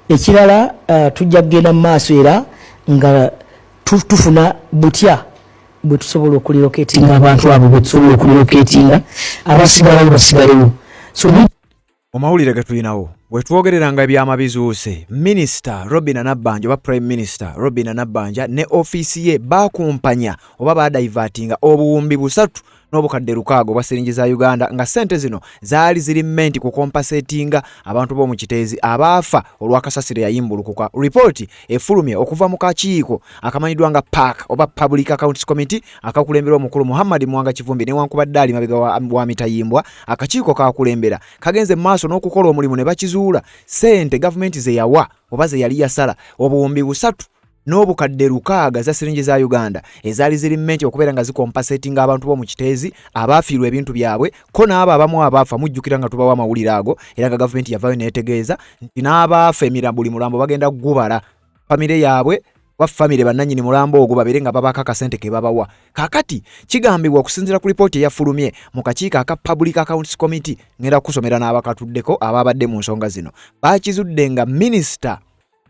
ekirala tujja kugenda mu maaso era nga tufuna butya bwe tusobola okuliroketinga abantu abo bwe tusobola okuliroketinga abasigalawo basigalewo. So omawulire gatulinawo bwe twogereranga ebyama bizuuse, minisita Robin Nabbanja oba prime minister Robin Nabbanja ne ofiisi ye bakumpanya oba badaivatinga obuwumbi 3 n'obukadde 6 bwa siringi za Uganda nga sente zino zaali ziri menti ku compensatinga abantu b'omu Kiteezi abaafa olwa kasasiro yayimbulukuka. Report efulumye okuva mu kakiiko akamanyiddwa nga PAC oba Public Accounts Committee akakulemberwa omukulu Muhammad Mwanga Kivumbi ne wankubadde ali mabega wa mitayimbwa. Akakiiko kakulembera kagenze maaso n'okukola omulimu ne bakizuula sente government ze yawa oba ze yali yasala obuwumbi 3 n'obukadde 6 za siringi za Uganda ezaali ziri menti okubeera nga zicompensatinga abantu b'omu Kiteezi abaafiirwa ebintu byabwe ko n'abo abamu abaafa mujjukira nga tubawa amawulire ago era nga gavumenti yavaayo neetegeeza nti n'abaafa emirambo buli mulambo bagenda gubala famire yaabwe wa famire bannannyini mulambo ogwo babeere nga babaka akasente ke babawa. Kakati kigambibwa okusinziira ku lipooti eyafulumye mu kakiiko aka Public Accounts Committee ngenda kusomera n'abakatuddeko ababadde mu nsonga zino baakizudde nga minisita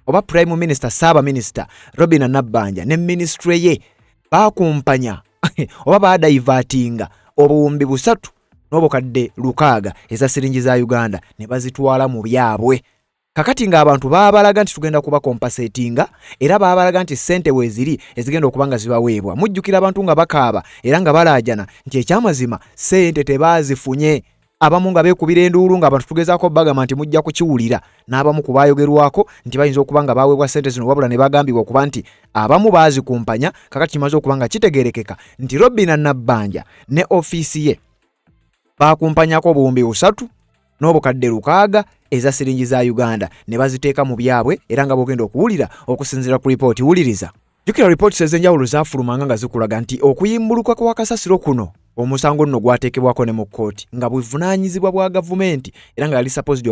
oba prime minister Saba Minister Robin Nabbanja ne ministry ye bakumpanya oba badaivatinga obuwumbi 3 n'obukadde 6 eza siringi za Uganda ne bazitwala mu byabwe. Kakati nga abantu baabalaga nti tugenda kuba compensatinga era baabalaga nti sente weziri ezigenda okubanga zibaweebwa. Mujjukira abantu nga bakaaba era nga balaajana nti ekyamazima sente tebazifunye. Abamu nga beekubira enduulu nga abantu tugezaako bagamba nti mujja kukiwulira n'abamu ku baayogerwako nti bayinza okuba nga baweebwa sente zino wabula ne bagambibwa okuba nti abamu baazikumpanya. Kakati kimaze okuba nga kitegeerekeka nti Robin Nabbanja ne ofiisi ye baakumpanyako obuwumbi 3 n'obukadde 6 eza siringi za Uganda ne baziteeka mu byabwe era nga bogenda okuwulira okusinziira ku lipooti. Wuliriza. Jukira lipooti ez'enjawulo zaafulumanga nga zikulaga nti okuyimbuluka kwa kasasiro kuno omusango nno gwateekebwako ne mu kkooti nga buvunaanyizibwa bwa gavumenti era nga yali supposed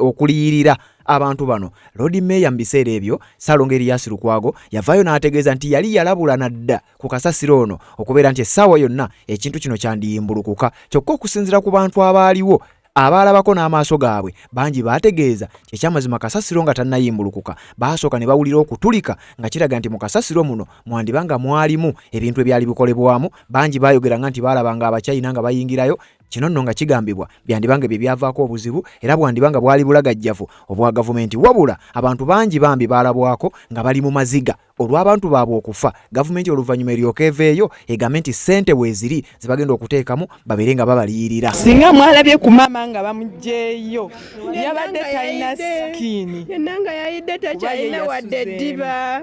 okuliyirira abantu bano. Lord Mayor mu biseera ebyo Ssaalongo Erias Lukwago yavaayo n'ategeeza nti yali yalabula nadda ku kasasiro ono okubeera nti essaawa yonna ekintu kino kyandiyimbulukuka. Kyokka okusinziira ku bantu abaaliwo abaalabako n'amaaso gaabwe bangi baategeeza ekyamazima kasasiro nga tannayimbulukuka baasooka ne bawulira okutulika nga kiraga nti mu kasasiro muno mwandibanga mwalimu ebintu ebyali bikolebwamu. Bangi baayogeranga nti baalabanga Abachina nga bayingirayo. Kino nno nga kigambibwa byandibanga bye byavaako obuzibu era bwandibanga bwali bulagajjavu obwa gavumenti wabula abantu bangi bambi baalabwako nga bali mu maziga olw'abantu baabwe okufa. Gavumenti oluvannyuma eryoka eveeyo egambe nti sente weeziri zibagenda okuteekamu babeere nga babaliyirira. Singa mwalabye ku maama nga bamuggyeeyo yabadde talina sikiini yenanga yayidde takyalina wadde eddiba.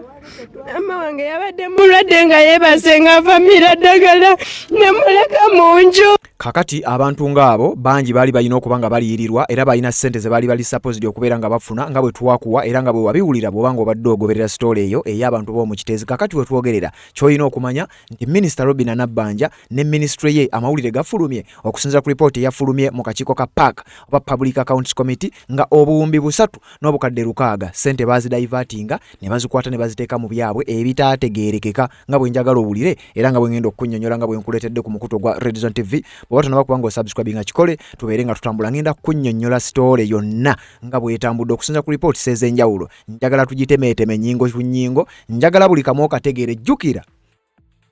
Maama wange yabadde mulwadde nga yeebase nga famira ddagala ne muleka mu nju. Kakati abantu ng'abo bangi baali balina okuba nga baliyirirwa era balina ssente ze baali supposed okubeera nga bafuna nga bwe twakuwa era nga bwe wabiwulira bw'obanga obadde ogoberera sitole eyo ey'abantu b'omu Kiteezi. Kakati we twogerera ky'olina okumanya nti minisita Robin Nabbanja ne ministry ye amawulire gafulumye okusinziira ku lipooti eyafulumye mu kakiiko ka PAC oba Public Accounts Committee nga obuwumbi 3 n'obukadde 6 sente bazidaivatinga ne bazikwata ne baziteeka mu byabwe ebitaategeerekeka nga bwe njagala owulire era nga bwe ngenda okunnyonnyola nga bwe nkuleetedde ku mukuto gwa Red Zone TV. Bw'oba tonaba subscribing kikole tubeere nga tutambula ngenda kunnyonnyola sitole yonna nga bw'etambudde okusinziira ku lipooti ez'enjawulo. Njagala tugitemeeteme nnyingo ku nnyingo, njagala buli kamu okategeere. Jjukira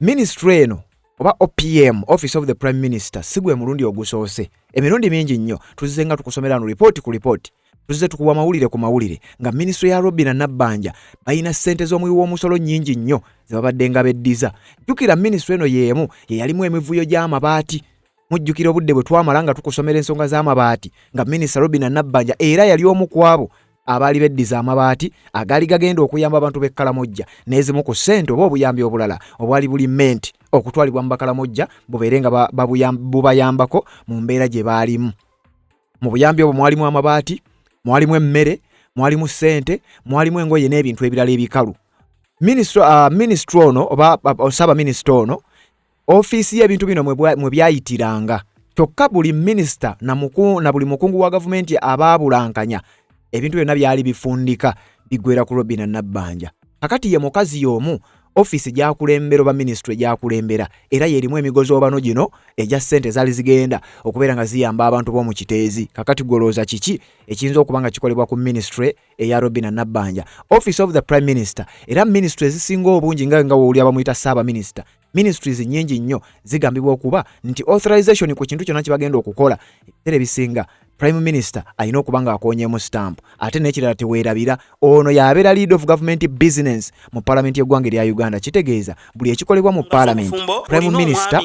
ministry eno oba OPM Office of the Prime Minister si gwe mulundi ogusoose. Emirundi mingi nnyo tuzze nga tukusomera no lipooti ku lipooti tuzze tukuwa mawulire ku mawulire nga ministry ya Robin Nabbanja balina ssente z'omuwi w'omusolo nnyingi nnyo ze babadde nga beddiza. Jjukira ministry eno y'emu ye yalimu emivuyo gy'amabaati. Mujjukira obudde bwe twamala nga tukusomera ensonga z'amabaati nga minisita Robin Nabbanja era yali omu ku abo abaali beddiza amabaati agaali gagenda okuyamba abantu b'e Kalamojja n'ezimu ku ssente oba obuyambi obulala obwali buli menti okutwalibwa mu Bakalamojja bubeere nga bubayambako mu mbeera gye baalimu. Mu buyambi obwo mwalimu amabaati, mwalimu emmere, mwalimu ssente, mwalimu engoye n'ebintu ebirala ebikalu. Minisitule ono oba Saba Minisita ono ofiisi y'ebintu bino mwe byayitiranga. Kyokka buli minisita na buli mukungu wa gavumenti abaabulankanya ebintu byonna byali bifundika bigwera ku Robin Nabbanja. Kakati ye mukazi y'omu office gyakulembera oba ministry gyakulembera era yerimu emigozi obano gino ejja ssente zaali zigenda okubeera nga ziyamba abantu b'omu Kiteezi. Kakati golooza kiki ekiyinza okuba nga kikolebwa ku ministry eya Robinah Nabbanja, office of the prime minister. Era ministry ezisinga obungi nga wooli abamuyita saaba minister, ministries nyingi nnyo zigambibwa okuba nti authorization ku kintu kyonna kibagenda okukola ebisinga prime minister alina okuba nga akoonyeemu stamp. Ate n'ekirala teweerabira ono yabeera lead of government business mu parliament y'eggwanga erya Uganda. Kitegeeza buli ekikolebwa mu parliament prime minister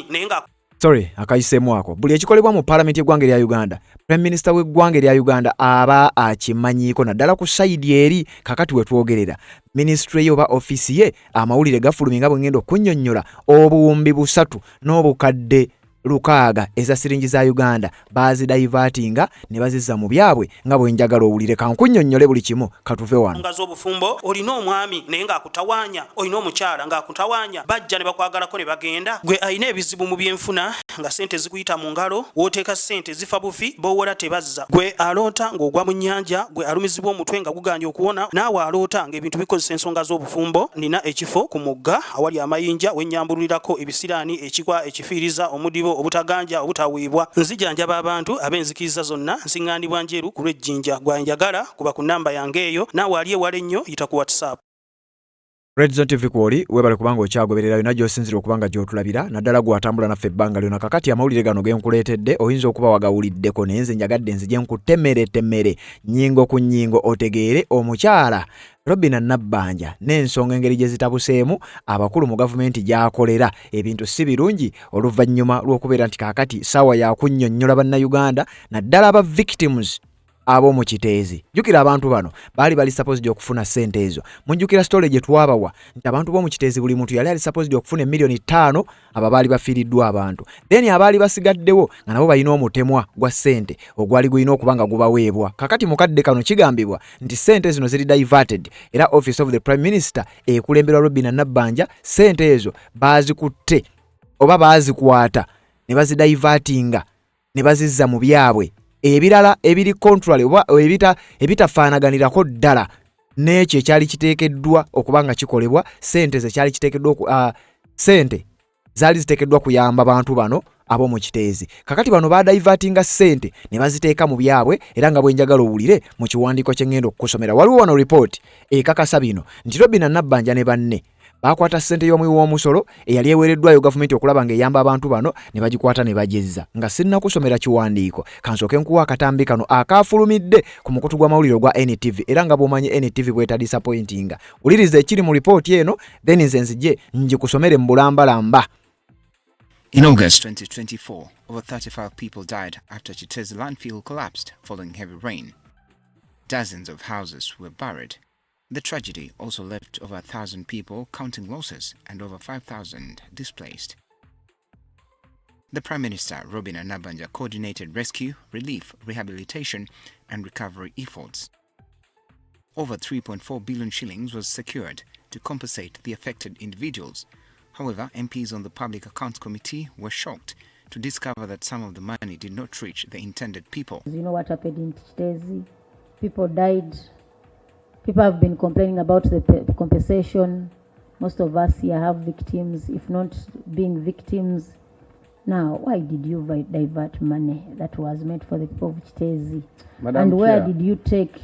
akayiseemu ako, buli ekikolebwa mu parliament y'eggwanga erya Uganda prime minister w'eggwanga erya Uganda aba akimanyiiko naddala ku side eri. Kakati we twogerera ministry ye oba office ye amawulire gafuluminga bwengenda okunnyonnyola obuwumbi 3 n'obukadde 600 eza siringi za Uganda bazidivertinga ne bazizza mu byabwe nga bwe njagala owulire. Kankunnyonnyole buli kimu katuve wano. Ngazo obufumbo olina omwami naye ng'akutawaanya, olina omukyala ng'akutawaanya, bajja ne bakwagalako ne bagenda. Gwe alina ebizibu mu byenfuna nga ssente zikuyita mu ngalo, w'oteeka ssente zifa bufi b'owola tebazza. Gwe aloota ng'ogwa mu nnyanja, gwe alumizibwa omutwe nga guganye okuwona, naawe aloota ng'ebintu bikozesa ensonga z'obufumbo. Nina ekifo ku mugga awali amayinja wennyambululirako ebisiraani, ekikwa, ekifiiriza, omudibo obutaganja obutaweebwa. Nzijanjaba abantu ab'enzikiriza zonna, nsiŋŋaanibwa njeru ku lw'ejjinja. Gwanjagala kuba ku namba yange eyo, naawe ali ewala ennyo yita ku WhatsApp. Red Zone TV kwoli webale kubanga okyagoberera yonna gy'osinzira okubanga gy'otulabira naddala gw'atambula naffe ebbanga lyonna. Kakati amawulire gano genkuleetedde oyinza okuba wagawuliddeko naye nze njagadde nzije nkutemere nnyingo ku nnyingo otegeere omukyala Robinah Nabbanja n'ensonga engeri gye zitabuseemu abakulu mu gavumenti gy'akolera ebintu si birungi oluvannyuma lw'okubeera nti kaakati ssaawa yakunnyonnyola bannayuganda naddala aba victims ab'omu Kiteezi. Jjukira abantu bano bali supposed okufuna ssente ezo. Munjukira story gye twabawa nti abantu b'omu Kiteezi buli muntu yali supposed okufuna $5 million aba baali bafiiriddwa abantu. Then abaali basigaddewo nga nabo balina omutemwa gwa ssente ogwali gulina okuba nga gubaweebwa. Kakati mukadde kano kigambibwa nti ssente zino ziri diverted era office of the prime minister ekulembera Robinah Nabbanja ssente ezo bazikutte oba bazikwata ne bazidivertinga ne bazizza mu byabwe. Ebirala ebiri contrary oba ebitafaanaganirako ddala n'ekyo ekyali kiteekeddwa okuba nga kikolebwa. Ssente ze kyali kiteekeddwa ssente zaali ziteekeddwa kuyamba bantu bano ab'omu Kiteezi. Kakati bano badivertinga ssente ne baziteeka mu byabwe era nga bwe njagala owulire mu kiwandiiko kye ngenda okukusomera. Waliwo wano report ekakasa bino nti Robinah Nabbanja ne banne bakwata ssente y'omuwi w'omusolo eyali eweereddwayo gavumenti okulaba ng'eyamba abantu bano ne bagikwata ne bagezza. Nga sinnakusomera kiwandiiko kansooke nkuwa akatambi kano akaafulumidde ku mukutu gw'amawulire ogwa NTV era nga bw'omanyi NTV bweta disappointinga. Wuliriza ekiri mu lipooti eno then nze nzije ngikusomere mu bulambalamba. In August 2024, over 35 people died after Kiteezi landfill collapsed following heavy rain. Dozens of houses were buried. The tragedy also left over 1,000 people counting losses and over 5,000 displaced. The Prime Minister, Robinah Nabbanja, coordinated rescue, relief, rehabilitation and recovery efforts. Over 3.4 billion shillings was secured to compensate the affected individuals. However, MPs on the Public Accounts Committee were shocked to discover that some of the money did not reach the intended people. You know what happened in Kiteezi? People died. People have been complaining about the compensation. Most of us here have victims, if not being victims. Now, why did you divert money that was meant for the people of Kiteezi? And where did you take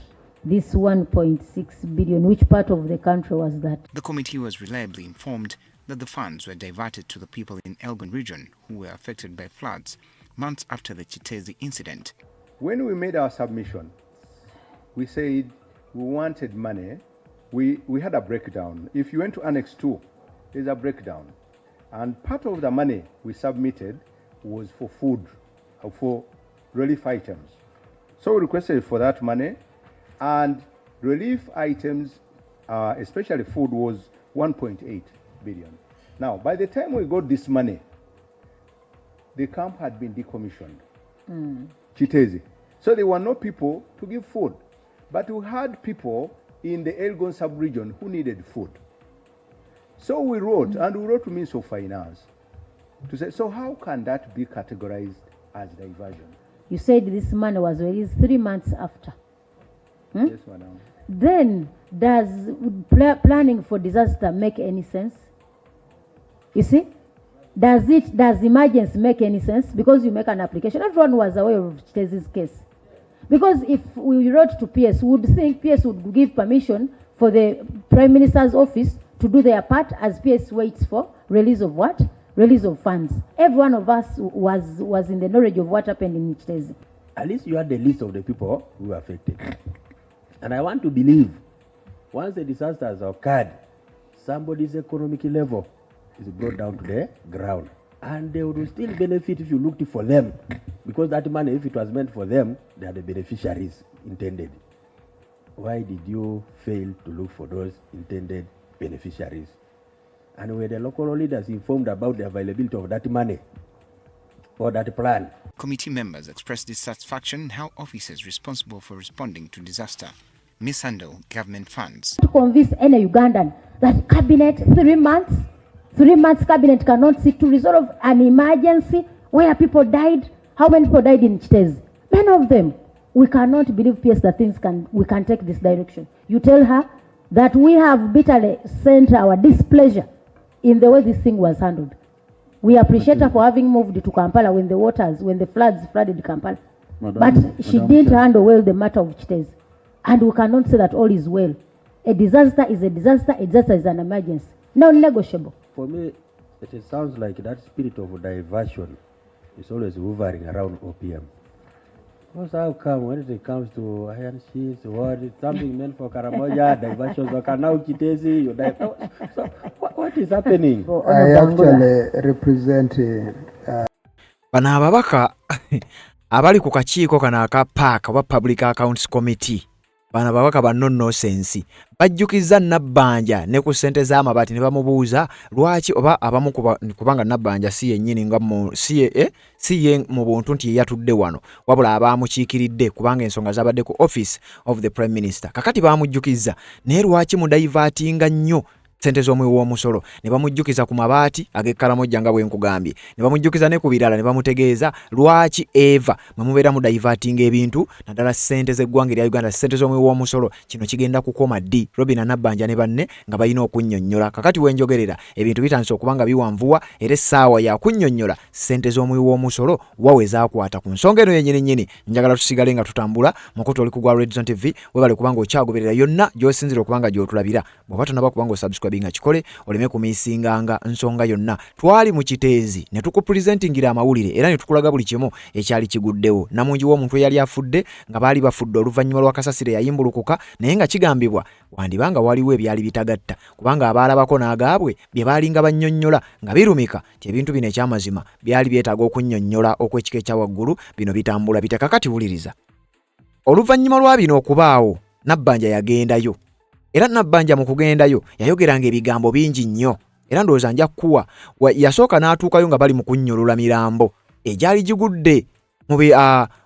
this 1.6 billion? Which part of the country was that? The committee was reliably informed that the funds were diverted to the people in Elgon region who were affected by floods months after the Kiteezi incident. When we made our submission, we said we wanted money. We had a breakdown. If you went to Annex 2, there's a breakdown. And part of the money we submitted was for food, for relief items. So we requested for that money, and relief items, especially food, was 1.8 billion. Now, by the time we got this money, the camp had been decommissioned, Kiteezi. So there were no people to give food. But we had people in the Elgon sub-region who needed food. So we wrote, and we wrote to Minister of Finance to say, so how can that be categorized as diversion? You said this money was released 3 months after. Yes, madam. Then, does planning for disaster make any sense? You see? Does emergency make any sense? Because you make an application. Everyone was aware of Chitezi's case. Because if we wrote to PS, we would think PS would give permission for the Prime Minister's office to do their part as PS waits for release of what? Release of funds. Every one of us was in the knowledge of what happened in Chitezi. At least you had the list of the people who were affected. And I want to believe, once a disaster has occurred, somebody's economic level is brought down to the ground. And they would still benefit if you looked for them. Because that money, if it was meant for them, they are the beneficiaries intended. Why did you fail to look for those intended beneficiaries? And were the local leaders informed about the availability of that money or that plan? Committee members expressed dissatisfaction in how officers responsible for responding to disaster mishandle government funds. To convince any Ugandan that cabinet, 3 months cabinet cannot sit to resolve an emergency where people died. How many people died in Chitezi? Many of them. We cannot believe, PS, that we can take this direction. You tell her that we have bitterly sent our displeasure in the way this thing was handled. We appreciate her for having moved to Kampala when the floods flooded Kampala. But she didn't handle well the matter of Chitezi. And we cannot say that all is well. A disaster is a disaster is an emergency. Non-negotiable. For me, it sounds like that spirit of diversion is always hovering around OPM. Because how come when it comes to iron sheets, something meant for Karamoja, diversions, or now Chitezi, you die. So what is happening? I actually represent bano ababaka abali ku kakiiko kano aka PAC oba Public Accounts Committee. Bano ababaka ba nonsense bajjukiza Nabbanja ne ku ssente z'amabaati ne bamubuuza lwaki oba abamu kubanga Nabbanja si yennyini nga si ye mu buntu nti yatudde wano wabula abaamukiikiridde kubanga ensonga zabadde ku office of the Prime Minister. Kakati baamujjukiza naye lwaki mudaivatinga nnyo sente z'omwe w'omusolo ne bamujjukiza ku mabaati ag'Ekaramoja nga bwe nkugambye ne bamujjukiza ne ku birala ne bamutegeeza lwaki Eva mwe mubeera mu diverting ebintu naddala ssente z'eggwanga erya Uganda ssente z'omwe w'omusolo kino kigenda kukoma ddi. Robin Nabbanja ne banne nga balina okunnyonnyola. Kakati wenjogerera ebintu bitandise okubanga biwanvuwa era essaawa ya kunnyonnyola ssente z'omwe w'omusolo wawe zaakwata ku nsonga eno yennyini njagala tusigale nga tutambula mukutu oli ku gwa Red Zone TV webale kubanga okyagoberera yonna gy'osinzira okubanga gy'otulabira bw'oba tonaba kubanga osubscribe binga chikole oleme kumisinganga nsonga yonna. Twali mu Chitezi ne tukupresentingira amawulire era ne tukulaga buli kimu ekyali kiguddewo. Namungi w'omuntu yali afudde nga baali bafudde oluvannyuma lwa kasasire yayimbulukuka naye nga kigambibwa wandibanga waliwo ebyali bitagatta kubanga abaalabako n'agaabwe bye baalinga bannyonnyola nga birumika ti ebintu bino ekyamazima byali byetaaga okunnyonnyola okw'ekika ekya waggulu bino bitambula bitakakati wuliriza. Oluvannyuma lwa bino okubaawo Nabbanja yagendayo. Era Nabbanja mu kugendayo yayogeranga ebigambo bingi nnyo era ndowooza nja kuwa yasooka n'atuukayo nga bali mu kunnyolula mirambo egyali gigudde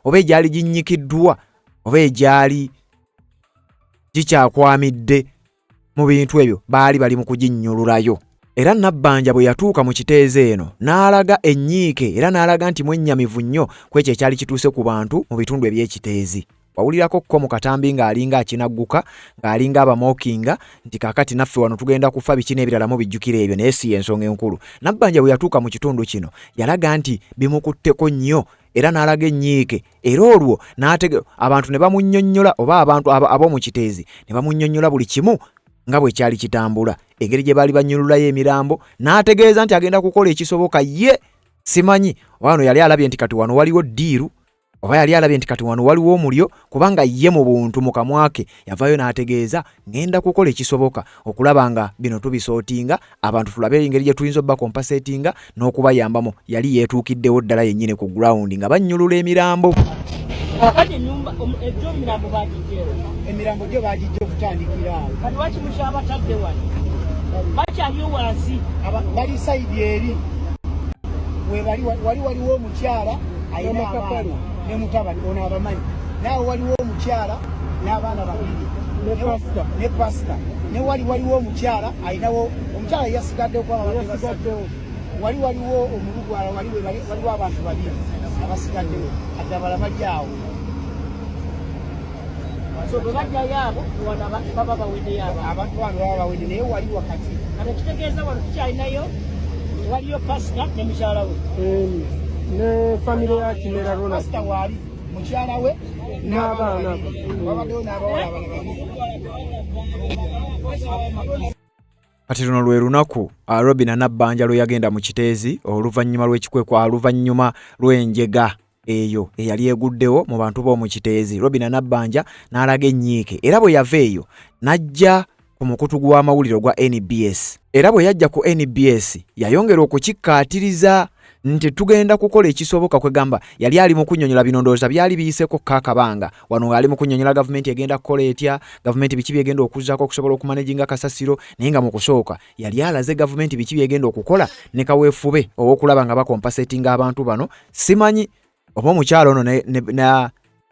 oba egyali ginnyikiddwa oba egyali gikyakwamidde mu bintu ebyo baali bali mu kuginnyolulayo. Era Nabbanja bwe yatuuka mu Chitezi eno n'alaga ennyiike era n'alaga nti mwennyamivu nnyo kwekyo ekyali kituuse ku bantu mu bitundu eby'Ekitezi. Wawulirako ko mu katambi ng'alinga akinagguka ng'alinga abamookinga nti kakati naffe wano tugenda kufa bikina ebirala mu bijjukira ebyo naye si ensonga enkulu. Nabbanja bwe yatuuka mu kitundu kino yalaga nti bimukutteko nnyo era n'alaga ennyiike era olwo abantu ne bamunnyonnyola oba abantu ab'omu Chitezi ne bamunnyonnyola buli kimu nga bwe kyali kitambula engeri gye baali bannyululayo emirambo n'ategeeza nti agenda kukola ekisoboka ye simanyi wano yali alabye nti kati wano waliwo ddiiru oba yali alabye nti kati wano waliwo omulyo kubanga ye mu buntu mu kamwake yavaayo n'ategeeza ngenda kukola ekisoboka okulaba nga bino tubisootinga abantu tulabe engeri gye tuyinza obba kompasetinga n'okubayambamu. Yali yeetuukiddewo ddala yennyini ku ground nga bannyulula emirambo. Kakati ennyumba egy'omulambo baagijjeewo. Emirambo gyo baagijja okutandikira awo. Kati lwaki mushabatadde wano? Bakyaliyo wansi. Bali sayidi eri. Wali waliwo omukyala ayina abaana ne mutabani ono abamanyi. Naawe waliwo omukyala n'abaana babiri. Ne pasita. Ne waliwo omukyala ayinawo omukyala yasigadde kwa wali waliwo omulugwala waliwo abantu babiri abasigaddewo ate abalala bali awo. So bwe bajja yaabo baba bawedde yaabo. Abantu bano baba bawedde naye wali wakati. Kati kitegeeza wano tukyalinayo waliyo pastor ne mukyala we ne family ya Kimera Ronald pastor wali mukyala we n'abaana wabaddewo n'abawala Kati luno lwe lunaku Robinah Nabbanja lwe yagenda mu Kiteezi oluvannyuma lw'ekikwekwa oluvannyuma lw'enjega eyo eyali eguddewo mu bantu b'omu Kiteezi. Robinah Nabbanja n'alaga ennyiike era bwe yava eyo n'ajja ku mukutu gw'amawulire gwa NBS. Era bwe yajja ku NBS yayongera okukikkaatiriza nti tugenda kukola ekisoboka kwegamba yali ali mu kunnyonnyola bino ndowooza byali biyiseeko kakabanga wano ali mu kunnyonnyola gavumenti egenda kukola etya gavumenti biki byegenda okuzzaako okusobola okumanaginga kasasiro naye nga mu kusooka yali alaze gavumenti biki byegenda okukola ne kaweefube ow'okulaba nga bakompasetinga abantu bano simanyi oba omukyalo ono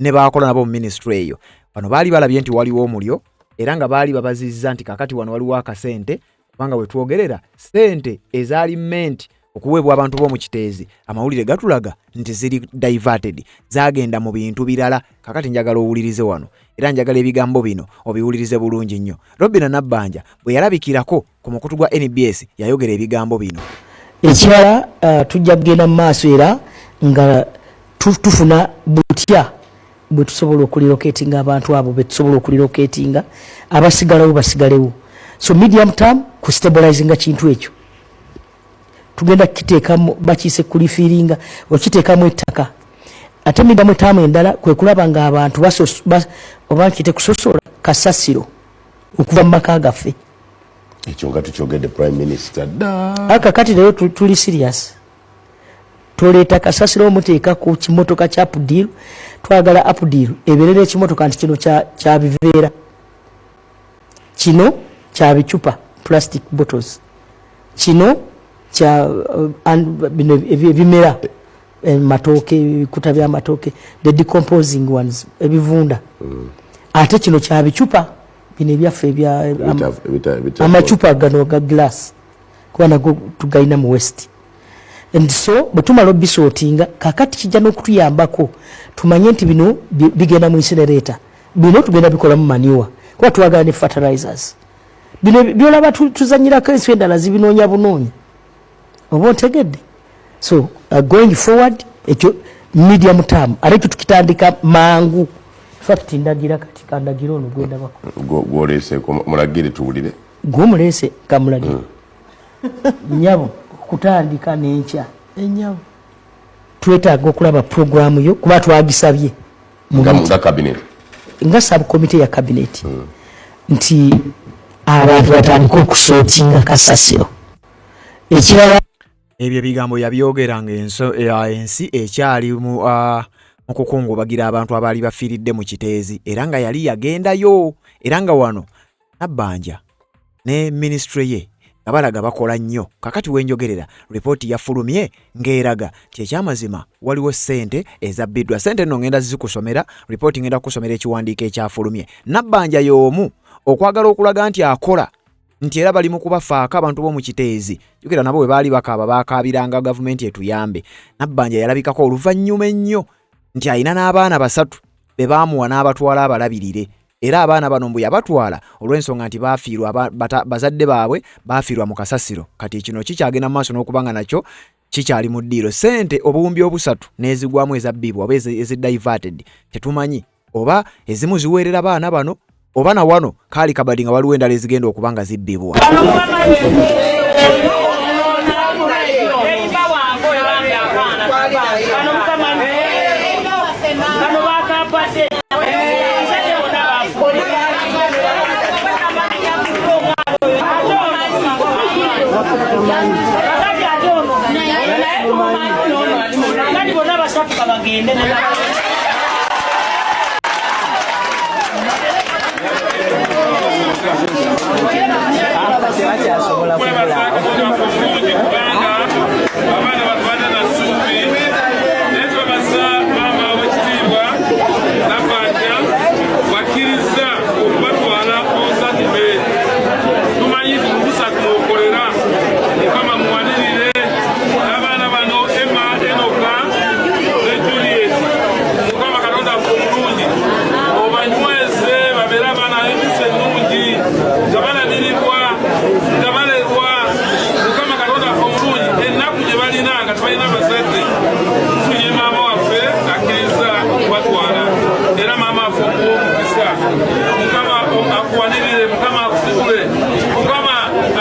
ne baakola nabo mu minisitule eyo bano baali balabye nti waliwo omulyo era nga baali babazizza nti kakati wano waliwo akasente kubanga we twogerera sente ezalimenti okuweebwa abantu b'omu Kiteezi amawulire gatulaga nti ziri diverted zagenda mu bintu birala kakati njagala owulirize wano era njagala ebigambo bino obiwulirize bulungi nnyo. Robinah Nabbanja bwe yalabikirako ku mukutu gwa NBS yayogera ebigambo bino. Ekirala tujja kugenda mu maaso era nga tufuna butya bwe tusobola okuliroketinga abantu abo be tusobola okuliroketinga abasigalawo basigalewo. So medium term ku stabilizinga kintu ekyo tugenda kiteekamu bakiise kulifiringa okiteekamu ettaka ate middamu ettaamu endala kwe kulaba nga abantu oba nkite kusosola kasasiro okuva mu maka gaffe ekyo nga tukyogedde prime minister akakati leero tuli serious tuleeta kasasiro omuteeka ku kimotoka kya Apudil twagala Apudil ebeerera ekimotoka nti kino kya biveera kino kya bicupa plastic bottles kino kya ebimera matoke ebikuta by'amatoke the decomposing ones ebivunda ate kino kya bicupa bino ebyaffe ebya amacupa gano ga glass kuba nago tugayina mu west and so bwe tumala obisortinga kakati kijja n'okutuyambako tumanye nti bino bigenda mu incinerator bino tugenda bikola mu manure kuba twagala ne fertilizers bino byolaba tuzanyirako ensi endala zibinoonya bunoonya oba ntegedde. So going forward ekyo medium term ate tukitandika mangu fact ndagira kati kandagira ono gwenda bako gwolese mulagire tuwulire gwomulese kamulagire nyabo kutandika n'enkya enyabo twetaaga okulaba programu yo kuba twagisabye nga cabinet nga subcommittee ya cabinet nti abantu batandika okusortinga kasasiro. Ekirala ebyo bigambo yabyogeranga ensi ekyali mu kukungubagira abantu abaali bafiiridde mu Kiteezi era nga yali yagendayo era nga wano Nabbanja ne ministry ye abalaga bakola nnyo. Kakati wenjogerera report yafulumye ngeraga kyekyamazima waliwo sente ezabbiddwa. Sente nno ngenda zikusomera report ngenda kusomera ekiwandiiko ekyafulumye. Nabbanja y'omu okwagala okulaga nti akola nti era bali mu kubafaako abantu b'omu Kiteezi. Jukira nabo bwe baali bakaaba baakaabiranga gavumenti etuyambe. Nabbanja yalabikako oluvannyuma ennyo nti alina n'abaana 3 be baamuwa n'abatwala abalabirire. Era abaana bano mbu yabatwala olw'ensonga nti baafiirwa bazadde baabwe baafiirwa mu kasasiro. Kati kino kikyagenda mu maaso n'okubanga nakyo kikyali mu ddiiro. Sente obuwumbi 3 n'ezigwamu ezabbiibwa oba ezidiverted tetumanyi oba ezimu ziweerera baana bano oba na wano kaali kabadi nga waliwo endala ezigenda okuba nga zibbibwa. akuwanirire mukama akusibule mukama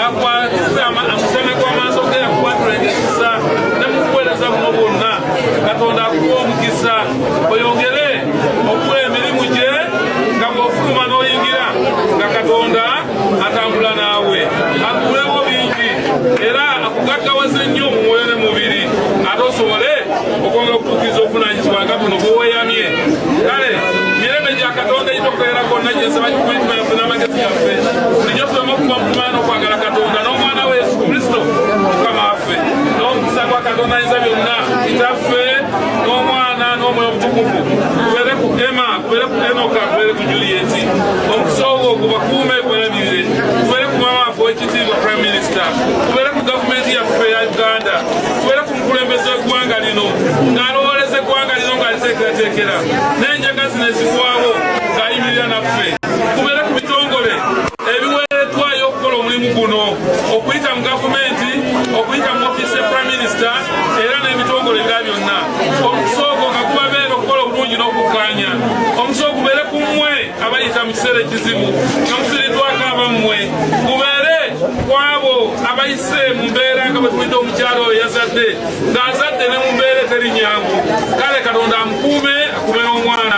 akwatuza amuseme kw'amaaso ge akuwatulengekisa ne mukuweereza muno bwonna katonda akuwa omukisa oyongere okuwa emirimu gye nga bw'ofuluma n'oyingira nga katonda atambula naawe akuweewo bingi era akugaggawaze nnyo mu mwoyo ne mubiri ate osobole okwongera okutuukiriza obuvunaanyizibwa nga buno bw'oweyamye kale mirembe gya katonda gitokolera konna gyensaba kikumitima yaffe n'amagezi gaffe bulijjo tuleme okuba mukumana n'okwagala katonda n'omwana we yesu kristo mukama waffe n'omukisa gwa katonda ayinza byonna kitaffe n'omwana n'omwoyo omutukuvu kubeere ku ema kubeere ku enoka kubeere ku juliyeti omukisa ogwo gubakuume gweramirire kubeere ku mama waffe w'ekitiibwa prime minister kubeere ku gavumenti yaffe ya uganda kubeere ku mukulembeze w'eggwanga lino ng'alowooleza eggwanga lino ng'aliteekerateekera n'enjagazi nezigwawo ng'ayimirira naffe kubeere ku bitongole ebiweereddwayo okukola omulimu guno okuyita mu gavumenti okuyita mu ofiisi ya prime minister era n'ebitongole nga byonna omukisa ogwo nga gubabeera okukola obulungi n'okukkaanya omukisa ogwo gubeere ku mmwe abayita mu kiseera ekizibu nga musiriddwako abammwe gubeere kwabo abayise mu mbeera nga bwe tuwidde omukyalo oyo yazadde ng'azadde ne mu mbeera eteri nyangu kale katonda amukuume akume n'omwana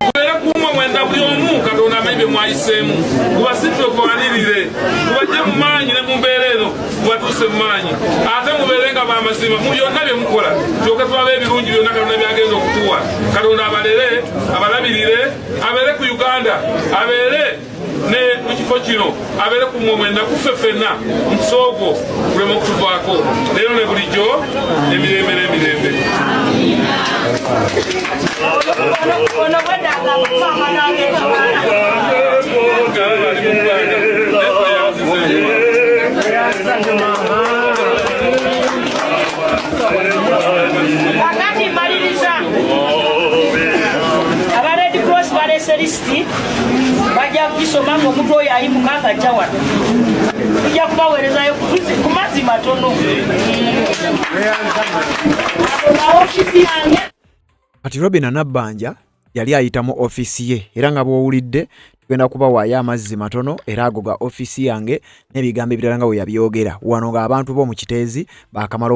kubeere kuumwe mwenda buli omu katonda amanyi bye mwayiseemu gubasitule kubanirire gubajje mu maanyi ne mu mbeera eno gubatuuse mu maanyi ate mubeere nga b'amazima mu byonna bye mukola kyokka tubaba ebirungi byonna katonda byagenda okutuwa katonda abalere abalabirire abeere ku uganda abeere ne mu kifo kino abeere ku mmwe mwenda kuffe ffenna omukisa ogwo guleme okutuvaako leero ne bulijjo emirembe n'emirembe Akati maliriza aba Red Cross balese lisiti bajja kugisoma ng'omuntu oyo ayimuka ng'ajja wano tujja kubaweerezayo ku mazzi matono ofisi yange. Kati Robin Nabbanja yali ayita mu ofisi ye era nga bw'owulidde tugenda kubawaayo amazzi matono era ago ga ofisi yange n'ebigambo ebirala nga bwe yabyogera wano ng'abantu b'omu Kiteezi baakamala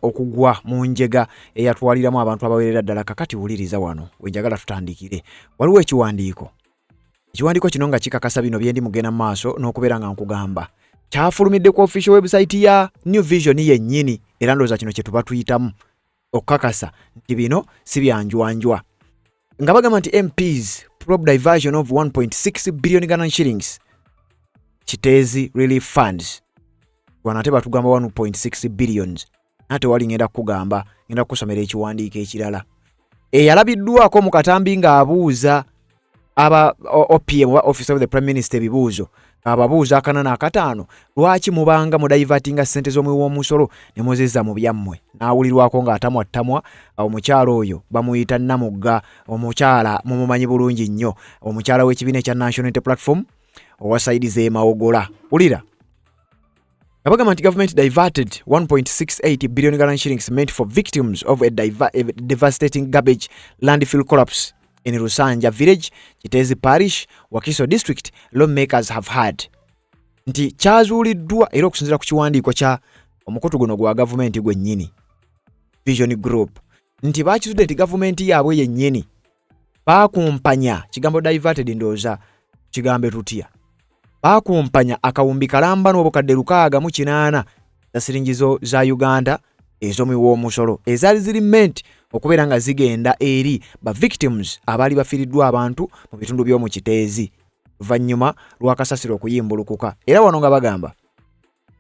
okugwa mu njega eyatwaliramu abantu abawerera ddala. Kakati wuliriza wano wenjagala tutandikire. Waliwo ekiwandiiko kino nga kikakasa bino bye ndi mugenda mu maaso n'okubeera nga nkugamba kyafulumidde ku official website ya New Vision yennyini era ndowooza kino kye tuba tuyitamu okukakasa nti bino si byanjwanjwa nga bagamba nti MPs probe diversion of 1.6 billion Ghana shillings Kiteezi Relief Funds wanate batugamba 1.6 billions ate wali ngenda kugamba ngenda kusomera ekiwandiiko ekirala eyalabiddwako mu katambi ng'abuuza aba OPM Office of the Prime Minister ebibuuzo ababuuza akanana akataano lwaki mubanga mu divertinga ssente z'omwe w'omusolo ne muzizza mu byammwe n'awulirwako ng'atamwattamwa omukyala oyo bamuyita Namugga omukyala mumumanyi bulungi nnyo omukyala w'ekibiina ekya National Unity Platform owasaidiza Mawogola ulira abagamba nti government diverted 1.68 billion Ghana shillings meant for victims of a devastating garbage landfill collapse in Rusanja village, Kiteezi parish, Wakiso district. Lawmakers have had nti kyazuuliddwa era okusinziira ku kiwandiiko kya omukutu guno gwa gavumenti gwennyini Vision Group nti baakizudde nti gavumenti yaabwe yennyini baakumpanya kigambo diverted ndowooza kigambe tutya baakumpanya akawumbi kalamba n'obukadde 680 za siringizo za Uganda ez'omuwoomusolo ezaali ziri meant okubeera nga zigenda eri ba victims abaali bafiiriddwa abantu mu bitundu by'omu Kiteezi luvannyuma lw'akasasiro okuyimbulukuka. Era wano nga bagamba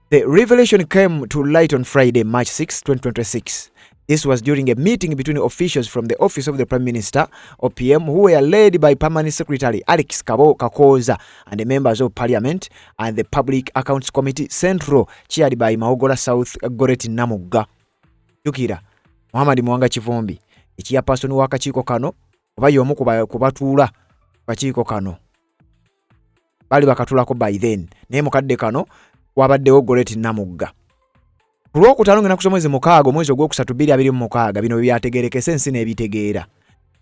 the revelation came to light on Friday, March 6, 2026. This was during a meeting between officials from the Office of the Prime Minister, OPM, who were led by Permanent Secretary Alex Kakoza and the members of Parliament, and the Public Accounts Committee Central, chaired by Mawogola South Goreti Namugga. Jukira Muhammad Mwanga Kivumbi ekiya person w'akakiiko kano oba y'omu kubatuula akakiiko kano bali bakatulako by then naye mukadde kano wabaddewo Goreti Namugga. Ku Lwokutaano ngenda kusoma mwezi 6 mwezi ogw'okusatu 2026 bino byategeerekese ensi n'ebitegeera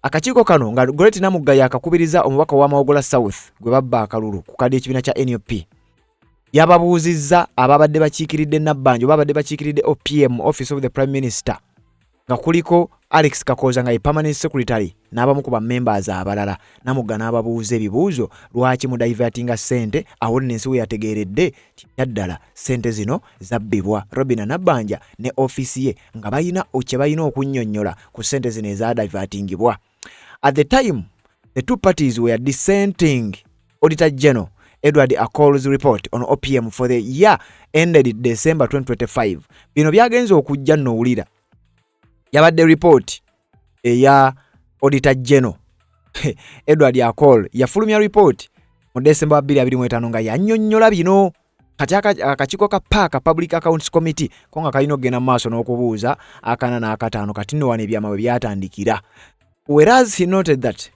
Akakiiko kano nga Goret Namugga yakakubiriza omubaka wa Mawogola South gwe babba akalulu ku kadi ekibiina kya NUP. Yababuuzizza ababadde bakiikiridde Nabbanja babadde bakiikiridde OPM Office of the Prime Minister nga kuliko Alex Kakoza nga permanent secretary n'abamu ku members abalala. Namugga n'ababuuza ebibuuzo lwaki mu divertinga ssente awonensi we yategeeredde kyaddala ssente zino zabbibwa Robinah Nabbanja ne office ye nga bayina okunnyonnyola ku ssente zino eza divertingibwa. At the time, the two parties were dissenting. Auditor General Edward Akol's report on OPM for the year ended December 2025. Bino byagenze okujja n'owulira. Yabadde report eya Auditor General Edward Akol yafulumya report mu December 2025 nga yannyonnyola bino. Kati akakiiko ka PAC Public Accounts Committee ko nga kalina okugenda maaso n'okubuuza akana n'akataano kati nno wano ebyama bwe byatandikira. Whereas he noted that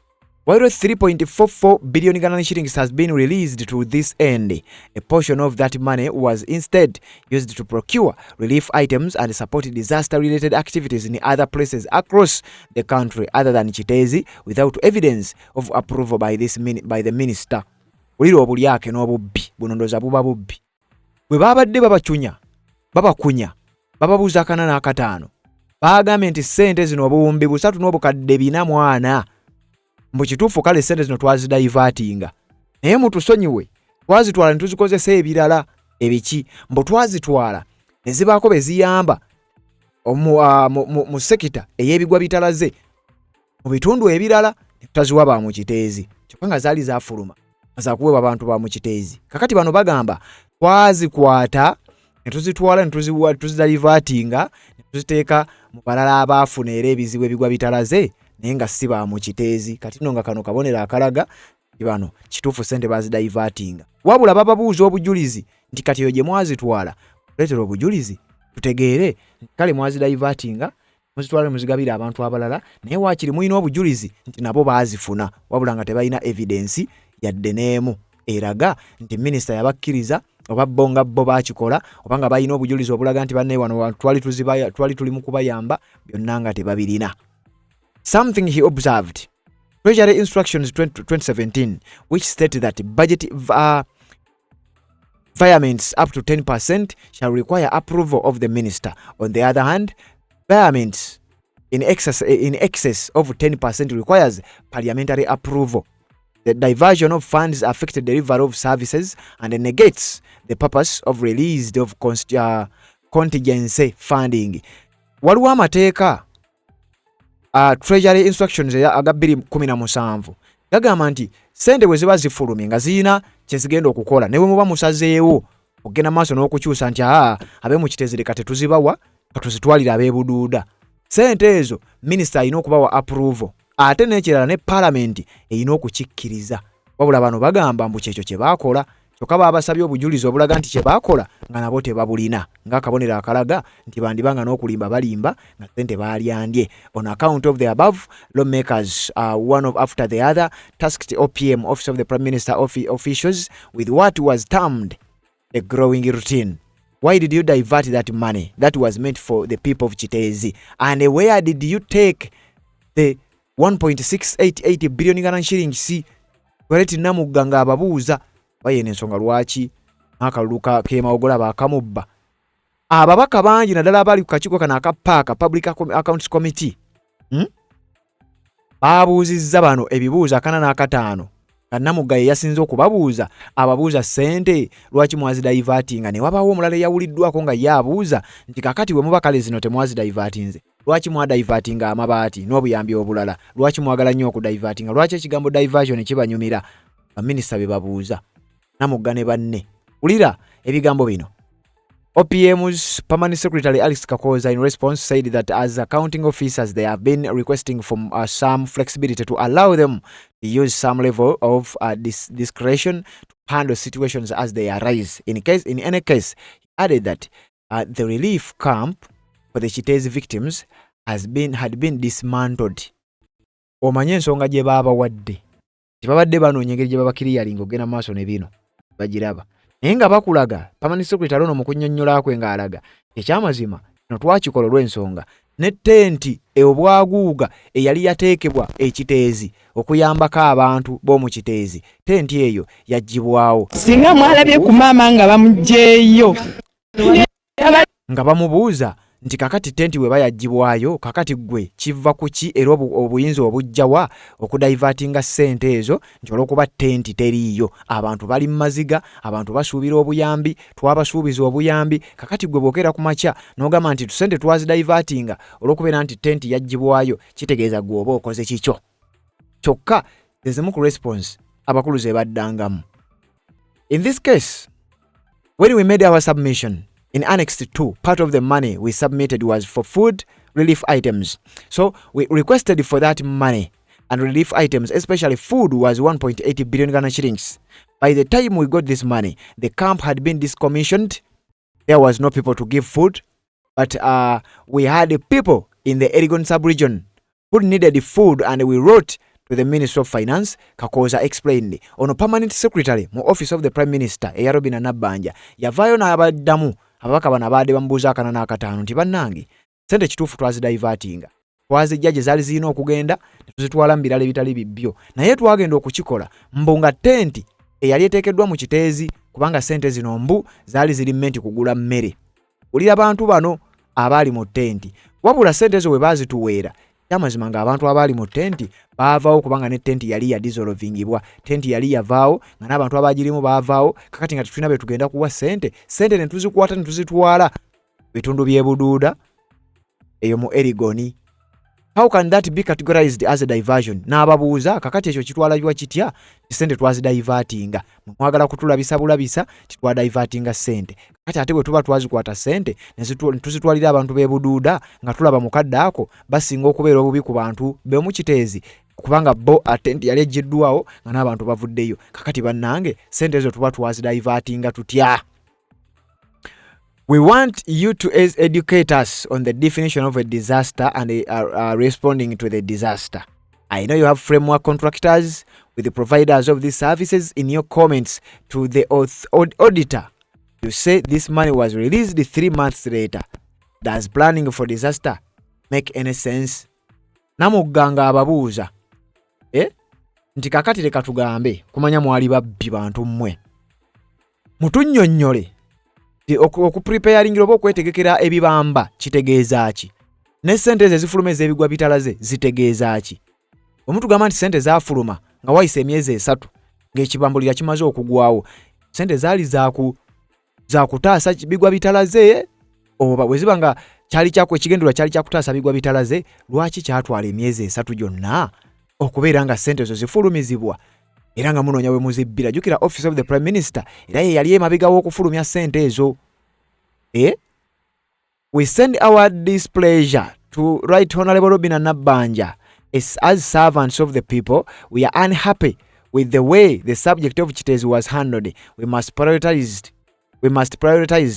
while 3.44 billion Ghana shillings has been released to this end, a portion of that money was instead used to procure relief items and support disaster-related activities in other places across the country other than Chitezi without evidence of approval by the minister. Uliro obulyake n'obubbi bunondoza buba bubbi. Bwe babadde babakunya bababuuza akana n'akataano baagambye nti ssente zino obuwumbi 3.4 mbu kituufu kale ssente zino twazidivertinga naye mutusonyiwe twazitwala ne tuzikozesa ebirala ebiki mbu twazitwala ne zibaako be ziyamba mu sekita ey'ebigwa bitalaze mu bitundu ebirala ne tutaziwa ba mu Kiteezi kyokka nga zaali zafuluma zakuweebwa abantu ba mu Kiteezi. Kakati bano bagamba twazikwata ne tuzitwala ne tuzidivertinga ne tuziteeka mu balala abaafuna era ebizibu ebigwa bitalaze naye nga si ba mu Kiteezi. Kati nno nga kano kabonera akalaga bano kituufu ssente bazidivertinga. Wabula bababuuza obujulizi nti kati eyo gye mwazitwala tuleetera obujulizi tutegeere kale mwazidivertinga muzitwala muzigabira abantu abalala naye waakiri mulina obujulizi nti nabo baazifuna wabula nga tebalina evidence yadde n'emu eraga nti minisita yabakkiriza oba bonga bo bakikola oba nga balina obujulizi obulaga nti banne wano twali tuli mu kubayamba byonna nga tebabirina. Something he observed. Treasury Instructions 2017, which stated that budget variaments up to 10% shall require approval of the minister. On the other hand, variaments in excess of 10% requires parliamentary approval. The diversion of funds affects the delivery of services and negates the purpose of release of contingency funding. Waliwo amateeka Treasury Instructions aga 2017 gagamba nti sente bwe ziba zifulumye nga ziyina kye zigenda okukola ne bwe muba musazeewo ogenda maaso n'okukyusa nti abe mu Kiteezi leka tetuzibawa katuzitwalira ab'ebuduuda sente ezo minisita alina okubawa approval ate n'ekirala ne parliament erina okukikkiriza. Wabula bano bagamba mbu kyekyo kye baakola kyokka baabasabye obujulizi obulaga nti kye baakola nga nabo tebabulina ng'akabonero akalaga nti bandibanga n'okulimba balimba nga ssente baalyandye. On account of the above, lawmakers one after the other tasked OPM Office of the Prime Minister officials with what was termed a growing routine. Why did you divert that money that was meant for the people of Kiteezi? And where did you take the 1.688 billion Ghana shillings? Goret Namugga nga ababuuza bayene ensonga lwaki akalulu ke Mawogola baakamubba. Ababaka bangi naddala abali ku kakiiko kana aka PAC Public Accounts Committee baabuuzizza bano ebibuuzo akana n'akataano nga Namugga ye yasinze okubabuuza ababuuza ssente lwaki mwazidivertinga ne wabaawo omulala eyawuliddwako nga ye abuuza nti kakati we muba kale zino temwazidivertinze lwaki mwadivertinga amabaati n'obuyambi obulala lwaki mwagala nnyo okudivertinga lwaki ekigambo diversion kibanyumira baminisita be babuuza. Namugga ne banne ulira ebigambo bino. OPM's Permanent Secretary Alex Kakoza in response said that as accounting officers they have been requesting from some flexibility to allow them to use some level of discretion to handle situations as they arise. In any case, he added that the relief camp for the Kiteezi victims had been dismantled. Omanye ensonga gye baabawadde tebabadde banoonya engeri gye babakiriyalinga ogenda maaso ne bino bagiraba naye nga bakulaga Permanent Secretary ono mu kunnyonnyola kwe ng'alaga ekyamazima kino twakikola olw'ensonga ne tenti obwaguuga eyali yateekebwa ekiteezi okuyambako abantu b'omu kiteezi. Tenti eyo yaggibwawo. Singa mwalabye ku maama nga bamugyeeyo nga bamubuuza nti kakati tenti we bayaggibwayo kakati gwe kiva ku ki era obuyinza obujjawa okudivertinga ssente ezo nti olw'okuba tenti teriiyo, abantu bali mu maziga, abantu basuubira obuyambi, twabasuubiza obuyambi, kakati gwe bwogera ku makya n'ogamba nti tusente twazidivertinga olw'okubeera nti tenti yaggibwayo, kitegeeza gwe oba okoze kikyo. Kyokka ezimu ku response abakulu ze baddangamu. In this case, when we made our submission, in Annex 2, part of the money we submitted was for food relief items. So we requested for that money and relief items, especially food, was 1.80 billion Ghana shillings. By the time we got this money, the camp had been decommissioned. There was no people to give food, but we had people in the Elgon sub-region who needed food, and we wrote to the Minister of Finance. Kakoza explained. Ono permanent secretary mu office of the Prime Minister Robinah Nabbanja yavaayo n'abaddamu ababaka bano abaadde bamubuuza akana n'akataano nti bannange sente kituufu twazidivertinga, twazijja gye zaali zirina okugenda ne tuzitwala mu birala ebitali bibbyo, naye twagenda okukikola mbu nga tenti eyali eteekeddwa mu kiteezi, kubanga sente zino mbu zaali ziri mmenti kugula mmere. Ulira abantu bano abaali mu tenti, wabula sente ezo we baazituweera kyamazima nga abantu abaali mu tenti baavaawo kubanga ne tenti yali ya dissolvingibwa, tenti yali yavaawo nga n'abantu abagirimu baavaawo. Kakati nga tulina be tugenda kuwa sente ne tuzikwata ne tuzitwala bitundu by'e Buduuda eyo mu Erigoni. How can that be categorized as a diversion? N'ababuuza kakati ekyo kitwalabwa kitya? Sente twazidivertinga, mwagala kutulabisa bulabisa titwadivertinga sente. Kakati ate bwe tuba twazikwata sente ne tuzitwalira abantu b'e Buduuda nga tulaba mukadde ako basinga okubeera obubi ku bantu b'omu kiteezi, kubanga bo atenti yali ejjiddwawo nga n'abantu bavuddeyo. Kakati bannange sente ezo tuba twazidivertinga tutya? We want you to educate us on the definition of a disaster and responding to the disaster. I know you have framework contractors with the providers of these services. In your comments to the auditor, you say this money was released 3 months later. Does planning for disaster make any sense? Namuganga ababuuza nti kakati leka tugambe kumanya mwali babbi bantu mmwe, mutunnyonnyole okupreparingira oba okwetegekera ebibamba kitegeeza ki, ne sente ze zifuluma ez'ebigwa bitalaze zitegeeza ki? Omuntu gamba nti sente zaafuluma nga wayise emyezi 3 ng'ekibambulira kimaze okugwawo, sente zaali za kutaasa bigwa bitalaze oba bwe ziba nga kyali kyako ekigendera kyali kyakutaasa bigwa bitalaze, lwaki kyatwala emyezi 3 gyonna okubeera nga sente zo zifulumizibwa era nga munoonya we muzibbira? Jukira office of the Prime Minister era ye yali emabiga w'okufulumya sente ezo. We send our displeasure to Right Honorable Robinah Nabbanja. As servants of the people, we are unhappy with the way the subject of Chitezi was handled. We must prioritize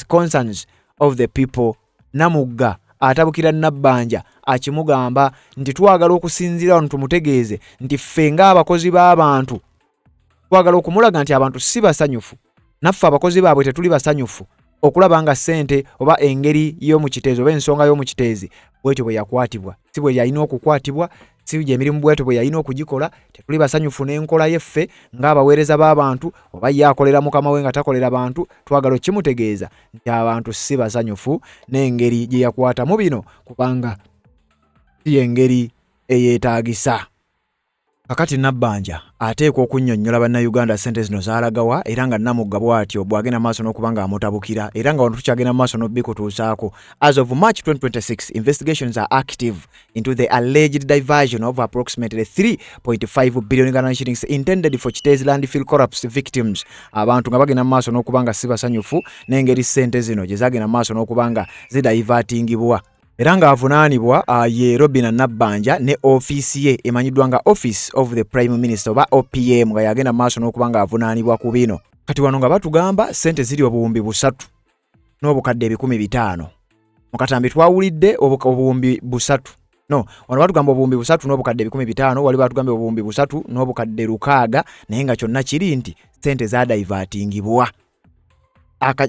concerns of the people. Namugga atabukira Nabbanja akimugamba nti twagala okusinzira wano tumutegeeze nti ffe ng'abakozi b'abantu twagala okumulaga nti abantu si basanyufu, naffe abakozi baabwe tetuli basanyufu okulaba nga sente oba engeri y'omu kiteezi oba ensonga y'omu kiteezi bwetyo bwe yakwatibwa, si bwe yalina okukwatibwa, si gye emirimu bwetyo bwe yalina okugikola. Tetuli basanyufu n'enkola yeffe ng'abaweereza b'abantu, oba ye akolera mukama we nga takolera bantu. Twagala okimutegeeza nti abantu si basanyufu n'engeri gye yakwatamu bino kubanga si y'engeri eyeetaagisa. Kakati Nabbanja ateekwa okunnyonnyola bannayuganda sente zino zaalagawa era nga Namugga bw'atyo bw'agenda maaso n'okubanga amutabukira era nga wano tukyagenda maaso n'obbikutuusaako. As of March 2026, investigations are active into the alleged diversion of approximately 3.5 billion Ghana shillings intended for Chitezi landfill collapse victims. Abantu nga bagenda maaso n'okubanga si basanyufu n'engeri sente zino gye zagenda maaso n'okubanga zidivertingibwa. Era nga avunaanibwa ye Robinah Nabbanja ne office ye emanyiddwa nga Office of the Prime Minister oba OPM nga yagenda maaso n'okubanga avunaanibwa ku bino. Kati wano nga batugamba sente ziri obuwumbi 3 n'obukadde 15,000. Mu katambi twawulidde obuwumbi 3. No, wano batugamba obuwumbi 3 n'obukadde 15,000, wali batugamba obuwumbi 3 n'obukadde 600, naye nga kyonna kiri nti sente zadivertingibwa.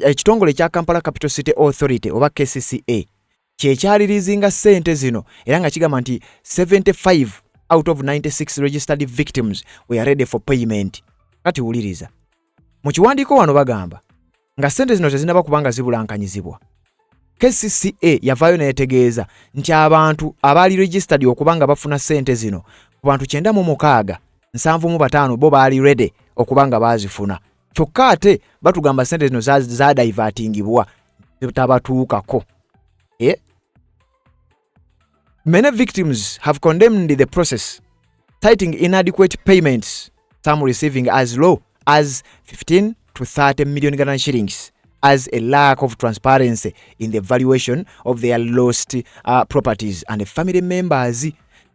Ekitongole kya Kampala Capital City Authority oba KCCA kyekyaLirizinga ssente zino era nga kigamba nti 75 out of 96 registered victims were ready for payment. Kati wuliriza. Mu kiwandiiko wano bagamba nga ssente zino tezinaba kubanga zibulankanyizibwa. KCCA yavaayo neetegeeza nti abantu abaali registered okubanga bafuna ssente zino ku bantu 96 75 bo baali ready okubanga bazifuna. Kyokka ate batugamba ssente zino zaadaivatingibwa zitabatuukako. Many victims have condemned the process, citing inadequate payments, some receiving as low as 15 to 30 million Ghana shillings, as a lack of transparency in the valuation of their lost properties and family members.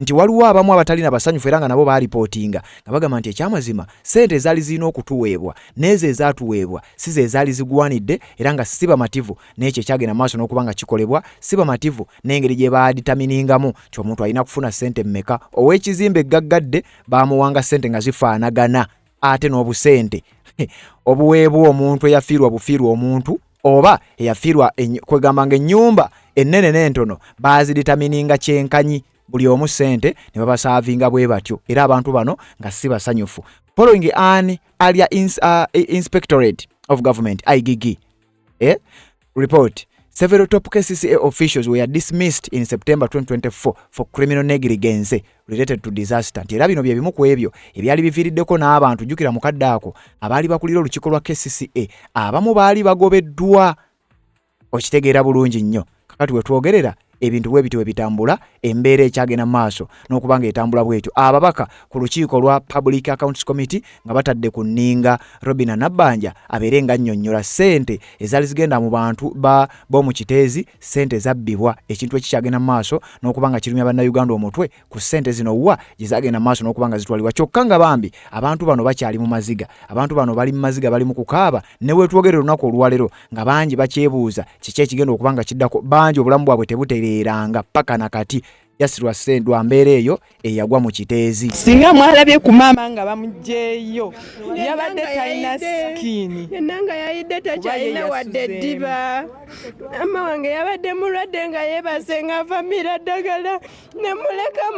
Nti waliwo abamu abatalina basanyufu era nga nabo baalipotinga nga bagamba nti ekyamazima ssente ezaali zirina okutuweebwa n'ezo ezaatuweebwa si ze ezaali zigwanidde era nga si bamativu n'ekyo ekyagenda maaso n'okubanga kikolebwa si bamativu n'engeri gye baaditaminingamu ky'omuntu alina kufuna ssente mmeka ow'ekizimbe eggaggadde baamuwanga ssente nga zifaanagana ate n'obusente obuweebwa omuntu eyafiirwa bufiirwa omuntu oba eyafiirwa kwegamba nga ennyumba ennene n'entono baaziditamininga kyenkanyi buli omu ssente ne babasaavinga bwe batyo era abantu bano nga si basanyufu. Following an earlier Inspectorate of Government IGG report, several top KCCA officials were dismissed in September 2024 for criminal negligence related to disaster. Era bino bye bimu ku ebyo ebyali biviiriddeko n'abantu jjukira mukadde ako abaali bakulira olukiiko lwa KCCA abamu baali bagobeddwa. Okitegeera bulungi nnyo. Kakati we twogerera ebintu bwe bitwe bitambula embeera ekyagenda maaso n'okubanga etambula bwetyo. Ababaka ku lukiiko lwa Public Accounts Committee nga batadde ku nninga Robinah Nabbanja abeere nga annyonnyola ssente ezaali zigenda mu bantu b'omu kiteezi, ssente zabbibwa, ekintu ekikyagenda maaso n'okubanga kirumya bannayuganda omutwe ku ssente zino wa gye zagenda maaso n'okubanga zitwalibwa. Kyokka nga bambi abantu bano bakyali mu maziga, abantu bano bali mu maziga, bali mu kukaaba ne weetwogere olunaku olwalero nga bangi bakyebuuza kiki ekigenda okubanga kiddako. Bangi obulamu bwabwe tebutereeranga paka nakati yasirwa ssendwa mbeera eyo eyagwa mu kiteezi. Singa mwalabye ku maama nga bamugyeeyo yabadde talina sikiini yenanga yayidde takyalina wadde eddiba. Maama wange yabadde mulwadde nga yeebase nga famira ddagala nemuleka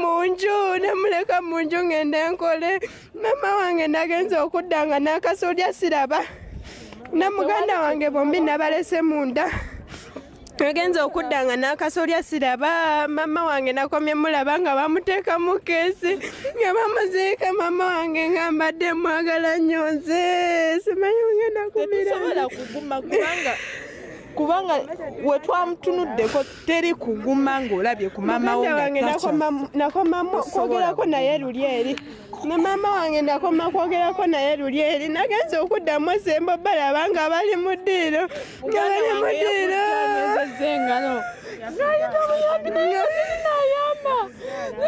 mu nju ngende nkole. Maama wange nagenza okudda nga n'akasolya siraba, na muganda wange bombi nabalese munda. Nagenza okudda nga n'akasolya siraba. Maama wange nakomye mulaba nga bamuteeka mu keesi nga bamuziika. Maama wange nga mbadde mwagala nnyo nze simanyi ngenda kumira. Tetusobola kuguma kubanga we twamutunuddeko teri kuguma ng'olabye ku maama wange nakoma kwogerako naye luli eri. Ne maama wange nakoma kwogerako naye luli eri. Nagenza okuddamu esembo balaba nga bali mu ddiiro.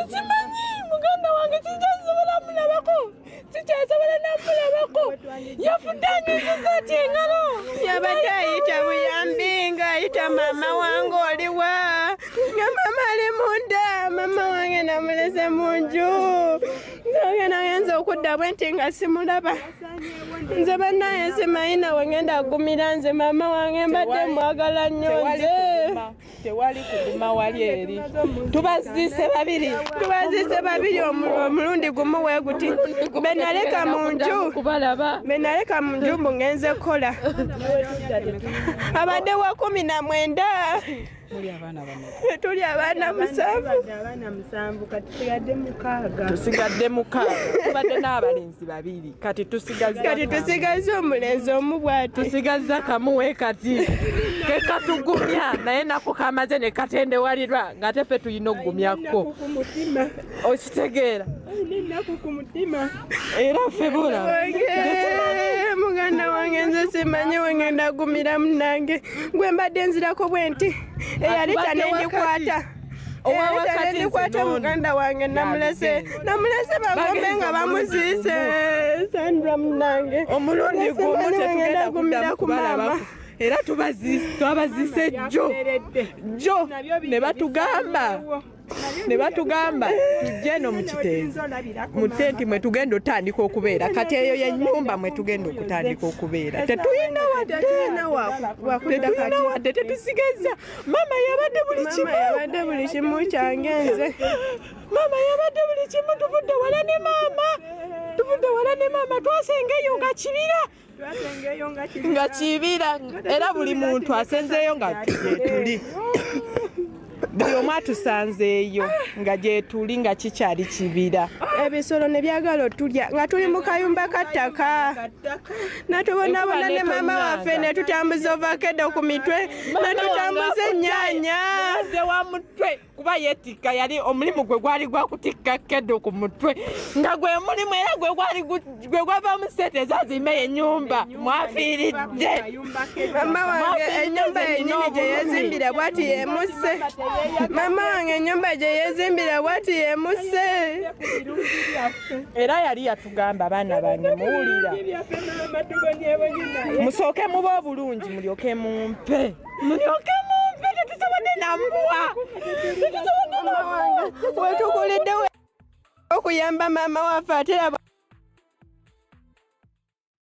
Simanyi muganda wange sikyasobola mulabako. Yafudde anyuziza ati engalo. Yabadde ayita buyambi ng'ayita maama wange oliwa. Nga maama ali munda. Maama wange namulese mu nju. Nagenza okudda bwe nti nga simulaba. Nze bannaye simanyi nawe ngenda kugumira nze maama wange mbadde mwagala nnyo nze. Tewali kuguma wali eri. Tubaziise babiri omulundi gumu wee guti. Benaleka mu nju ngenze kola. Abadde wa 19. Tuli abaana 7. Kati tusigadde mukaaga. Tubadde n'abalenzi 2 kati tusigaze omulenzi omu bw'ati. Tusigazza kamuwe kati kekatugumya naye nako kamaze ne katendewalirwa ng'ate ffe tulina okugumyako. Okitegeera ninaku ku mutima era ffe bulaba. Muganda wange nze simanyi we ngenda gumira munange gwe mbadde nzirako bwe nti eyali tanendikwata. Owawakwata muganda wange namulese bagombe nga bamuziise. Sandra munange omulundi gumu tetugenda kudda kubalaba. Era twabaziise jjo ne batugamba ne batugamba tujje no mu Kiteezi mu tenti mwe tugenda otandika okubeera kati eyo y'ennyumba mwe tugenda okutandika okubeera tetuyina wadde tetusigazza mama yabadde buli kimu kyangenze mama yabadde buli kimu tuvudde wala ne mama twasengeyo nga kibira era buli muntu asenzeeyo nga tuli buli omu atusanzeeyo nga gyetuli nga kikyali kibira ebisolo ne byagala otulya nga tuli mu kayumba kattaka natubonabona ne mama waffe ne tutambuza ovakedo ku mitwe natutambuza ennyaanya wa mutwe kuba yeetikka yali omulimu gwe gwali gwakutikka kedo ku mutwe nga gwe mulimu era gwe gwava mu sente ezazimba ennyumba mwafiiridde mama wange ennyumba yennyini gye yeezimbira bwati yeemusse mama wange ennyumba gye yeezimbira bwati yeemusse era yali yatugamba baana bange muwulira musooke muba obulungi mulyoke mumpe tetusobodde namuwa wetukulidde okuyamba mama waffe ate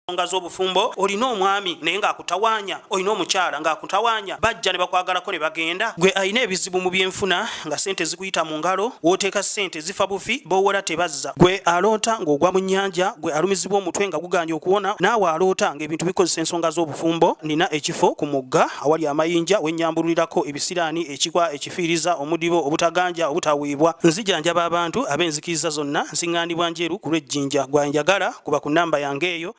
ensonga z'obufumbo olina omwami naye ng'akutawaanya olina omukyala ng'akutawaanya bajja ne bakwagalako ne bagenda gwe alina ebizibu mu byenfuna nga sente zikuyita mu ngalo wooteeka sente zifa bufi b'owola tebazza gwe aloota ng'ogwa mu nnyanja gwe alumizibwa omutwe nga guganye okuwona naawe aloota ng'ebintu bikozesa ensonga z'obufumbo nina ekifo ku mugga awali amayinja wennyambululirako ebisiraani ekikwa ekifiiriza omudibo obutaganja obutaweebwa nzijanjaba abantu ab'enzikiriza zonna nsiŋŋaanibwa njeru ku lw'ejjinja gwanjagala kuba ku nnamba yange eyo